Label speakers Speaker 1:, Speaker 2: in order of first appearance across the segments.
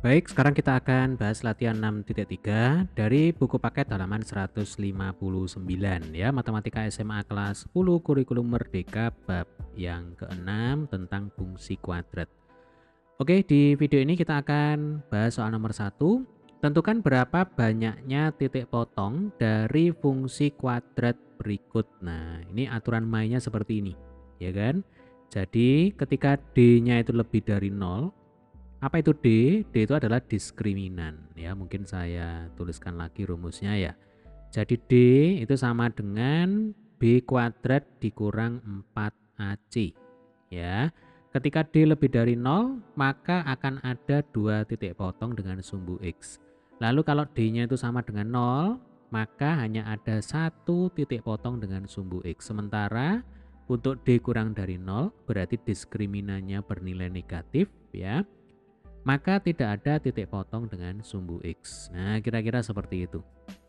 Speaker 1: Baik, sekarang kita akan bahas latihan 6.3 dari buku paket halaman 159 ya, Matematika SMA kelas 10 Kurikulum Merdeka bab yang ke-6 tentang fungsi kuadrat. Oke, di video ini kita akan bahas soal nomor 1. Tentukan berapa banyaknya titik potong dari fungsi kuadrat berikut. Nah, ini aturan mainnya seperti ini, ya kan? Jadi, ketika D-nya itu lebih dari 0, apa itu D? D itu adalah diskriminan ya. Mungkin saya tuliskan lagi rumusnya ya. Jadi D itu sama dengan B kuadrat dikurang 4AC ya. Ketika D lebih dari 0, maka akan ada 2 titik potong dengan sumbu X. Lalu kalau D-nya itu sama dengan 0, maka hanya ada 1 titik potong dengan sumbu X. Sementara untuk D kurang dari 0 berarti diskriminannya bernilai negatif ya. Maka tidak ada titik potong dengan sumbu X. Nah, kira-kira seperti itu.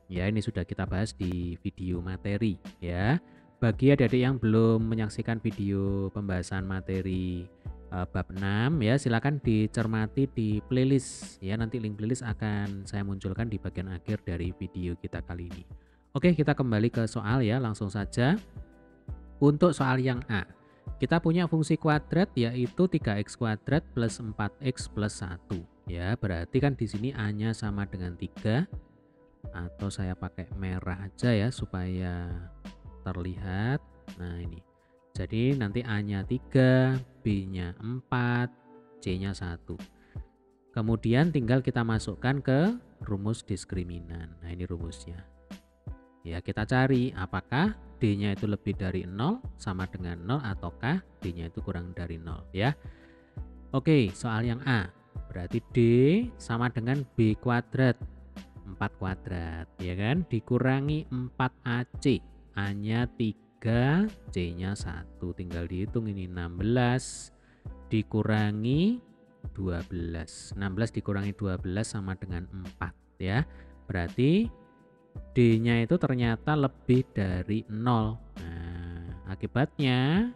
Speaker 1: Ya, ini sudah kita bahas di video materi ya. Bagi adik-adik yang belum menyaksikan video pembahasan materi bab 6 ya, silakan dicermati di playlist ya. Nanti link playlist akan saya munculkan di bagian akhir dari video kita kali ini. Oke, kita kembali ke soal ya, langsung saja. Untuk soal yang A, kita punya fungsi kuadrat yaitu 3x kuadrat plus 4x plus 1. Ya, berarti kan di sini A-nya sama dengan 3 atau saya pakai merah aja ya supaya terlihat. Nah, ini. Jadi nanti A-nya 3, B-nya 4, C-nya 1. Kemudian tinggal kita masukkan ke rumus diskriminan. Nah, ini rumusnya. Ya, kita cari apakah D-nya itu lebih dari 0 sama dengan 0 ataukah D-nya itu kurang dari 0 ya. Oke, soal yang A. Berarti D sama dengan B kuadrat 4 kuadrat ya kan, dikurangi 4AC. A-nya 3, C-nya 1. Tinggal dihitung ini 16 dikurangi 12. 16 dikurangi 12 sama dengan 4 ya. Berarti D-nya itu ternyata lebih dari 0. Nah, akibatnya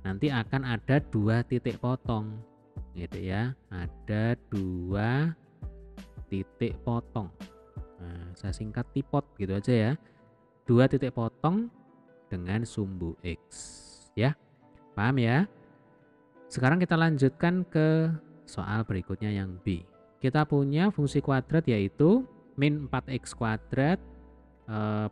Speaker 1: nanti akan ada 2 titik potong gitu ya. Ada 2 titik potong. Nah, saya singkat tipot gitu aja ya. 2 titik potong dengan sumbu X ya. Paham ya? Sekarang kita lanjutkan ke soal berikutnya yang B. Kita punya fungsi kuadrat yaitu min 4x kuadrat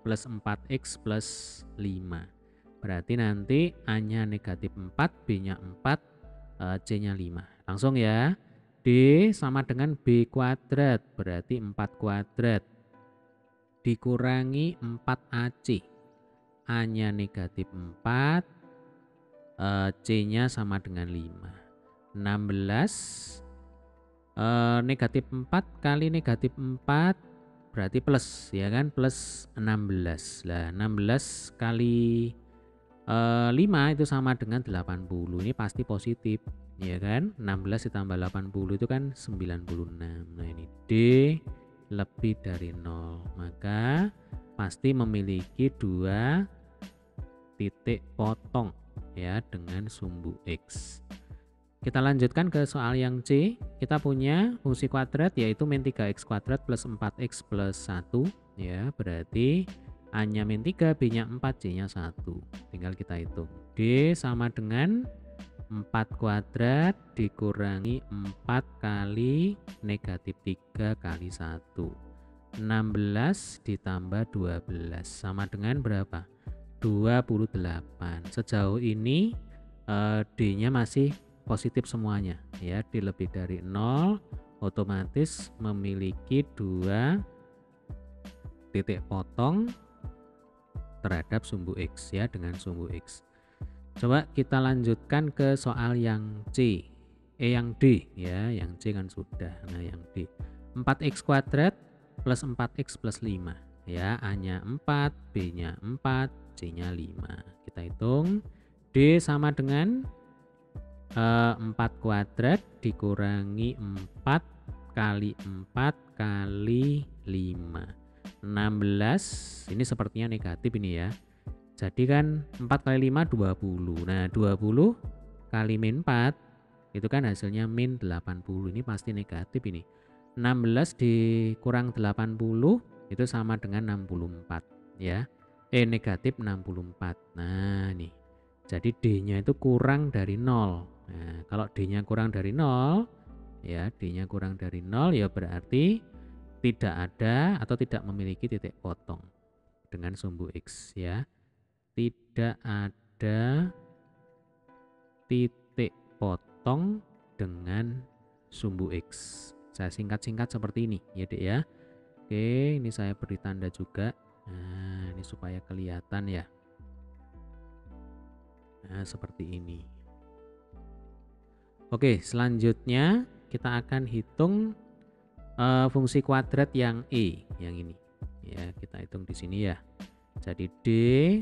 Speaker 1: plus 4x plus 5. Berarti nanti A-nya negatif 4, B-nya 4, C-nya 5. Langsung ya. D sama dengan B kuadrat, berarti 4 kuadrat. Dikurangi 4AC. A-nya negatif 4, C-nya sama dengan 5. 16 negatif 4 kali negatif 4 berarti plus ya kan, plus 16. Lah 16 kali 5 itu sama dengan 80. Ini pasti positif ya kan. 16 ditambah 80 itu kan 96. Nah, ini D lebih dari 0. Maka pasti memiliki 2 titik potong ya dengan sumbu X. Kita lanjutkan ke soal yang C. Kita punya fungsi kuadrat yaitu min 3x kuadrat plus 4x plus 1 ya. Berarti A-nya min 3, B-nya 4, C-nya 1. Tinggal kita hitung. D sama dengan 4 kuadrat dikurangi 4 kali negatif 3 kali 1. 16 ditambah 12 sama dengan berapa? 28. Sejauh ini D-nya masih positif semuanya ya. D lebih dari 0 otomatis memiliki 2 titik potong terhadap sumbu X ya, dengan sumbu X. Coba kita lanjutkan ke soal yang C. Yang D ya, yang C kan sudah. Nah, yang D 4x kuadrat plus 4x plus 5 ya. A-nya 4, B-nya 4, C-nya 5. Kita hitung. D sama dengan 4 kuadrat dikurangi 4 kali 4 kali 5. 16, ini sepertinya negatif ini ya. Jadi kan 4 kali 5 20. Nah, 20 kali min 4 itu kan hasilnya min 80. Ini pasti negatif ini. 16 dikurang 80 itu sama dengan 64 ya. Negatif 64. Nah, nih. Jadi D-nya itu kurang dari 0. Nah, kalau D-nya kurang dari 0 ya, D-nya kurang dari 0 ya berarti tidak ada atau tidak memiliki titik potong dengan sumbu X ya. Tidak ada titik potong dengan sumbu X. Saya singkat-singkat seperti ini ya Dek ya. Oke, ini saya beri tanda juga. Nah, ini supaya kelihatan ya. Nah, seperti ini. Oke, selanjutnya kita akan hitung fungsi kuadrat yang E, yang ini. Ya, kita hitung di sini ya. Jadi D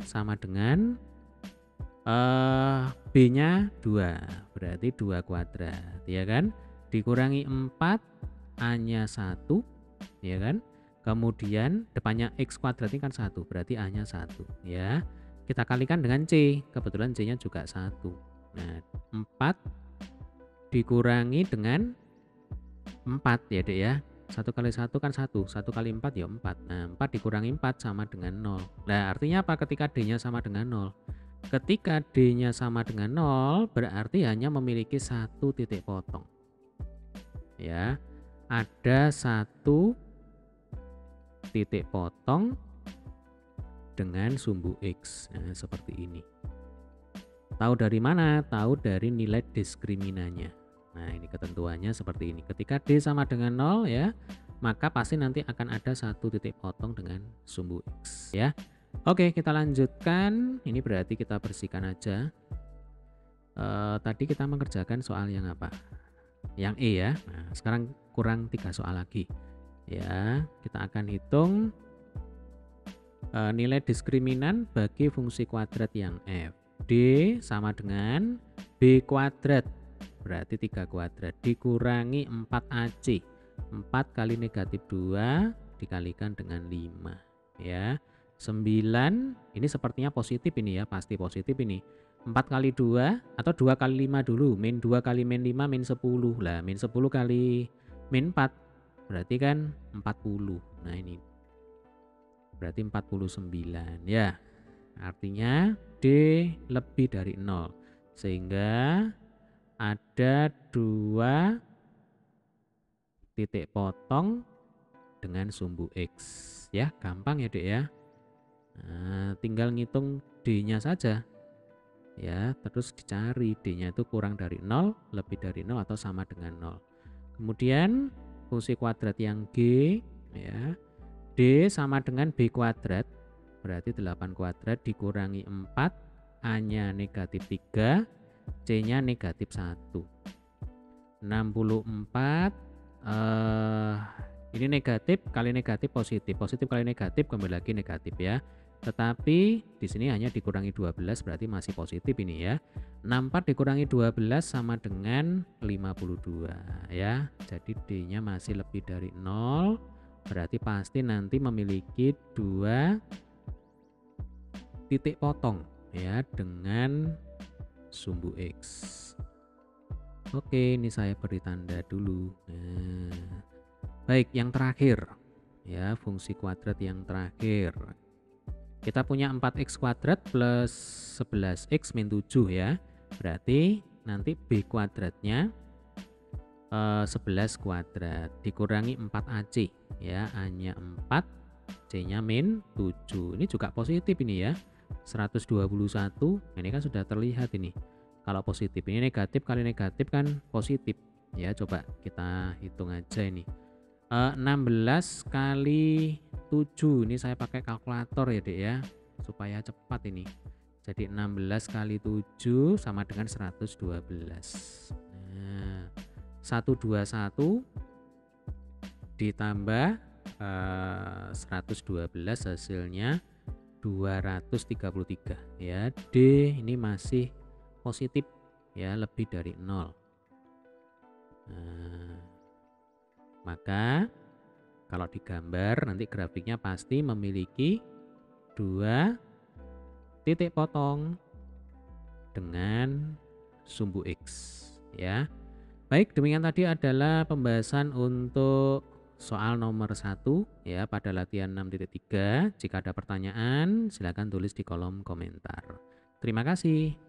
Speaker 1: sama dengan B-nya 2, berarti 2 kuadrat, ya kan? Dikurangi 4, A-nya 1, ya kan? Kemudian depannya X kuadrat ini kan 1, berarti A-nya 1, ya. Kita kalikan dengan C, kebetulan C-nya juga 1. Nah, 4 dikurangi dengan 4 ya Dek ya. 1 kali 1 kan 1, 1 kali 4 ya 4. Nah, 4 dikurangi 4 sama dengan 0. Nah, artinya apa ketika D-nya sama dengan 0? Ketika D-nya sama dengan 0, berarti hanya memiliki satu titik potong. Ya, ada satu titik potong dengan sumbu X. Nah, seperti ini. Tahu dari mana? Tahu dari nilai diskriminannya. Nah, ini ketentuannya seperti ini. Ketika D sama dengan 0 ya, maka pasti nanti akan ada satu titik potong dengan sumbu X ya. Oke, kita lanjutkan. Ini berarti kita bersihkan aja. Tadi kita mengerjakan soal yang apa? Yang E ya. Nah, sekarang kurang 3 soal lagi. Ya, kita akan hitung nilai diskriminan bagi fungsi kuadrat yang F. D sama dengan B kuadrat. Berarti 3 kuadrat dikurangi 4AC. 4 kali negatif 2 dikalikan dengan 5 ya. 9 ini sepertinya positif ini ya, pasti positif ini. 4 kali 2 atau 2 kali 5 dulu, min 2 kali min 5 min 10 lah, min 10 kali min 4 berarti kan 40. Nah ini berarti 49 ya, artinya D lebih dari 0 sehingga ada 2 titik potong dengan sumbu X ya. Gampang ya Dek ya. Nah, tinggal ngitung D-nya saja ya, terus dicari D-nya itu kurang dari 0, lebih dari 0 atau sama dengan 0. Kemudian fungsi kuadrat yang G ya, D sama dengan B kuadrat, berarti 8 kuadrat dikurangi 4, A-nya negatif 3, C-nya negatif 1. 64 ini negatif kali negatif positif, positif kali negatif kembali lagi negatif ya. Tetapi di sini hanya dikurangi 12 berarti masih positif ini ya. 64 dikurangi 12 sama dengan 52 ya. Jadi D-nya masih lebih dari 0, berarti pasti nanti memiliki 2 titik potong ya dengan sumbu X. Oke, ini saya beri tanda dulu. Nah, baik, yang terakhir ya, fungsi kuadrat yang terakhir. Kita punya 4x kuadrat plus 11x min 7 ya. Berarti nanti B kuadratnya 11 kuadrat dikurangi 4AC ya, A-nya 4, C-nya min 7. Ini juga positif ini ya. 121. Ini kan sudah terlihat ini. Kalau positif ini negatif kali negatif kan positif ya. Coba kita hitung aja ini. 16 kali 7 ini saya pakai kalkulator ya Dek ya, supaya cepat ini. Jadi 16 kali 7 sama dengan 112. Nah, 121 ditambah 112 hasilnya 233 ya. D ini masih positif ya, lebih dari 0. Nah, maka kalau digambar nanti grafiknya pasti memiliki 2 titik potong dengan sumbu X ya. Baik, demikian tadi adalah pembahasan untuk soal nomor 1 ya pada latihan 6.3. Jika ada pertanyaan, silakan tulis di kolom komentar. Terima kasih.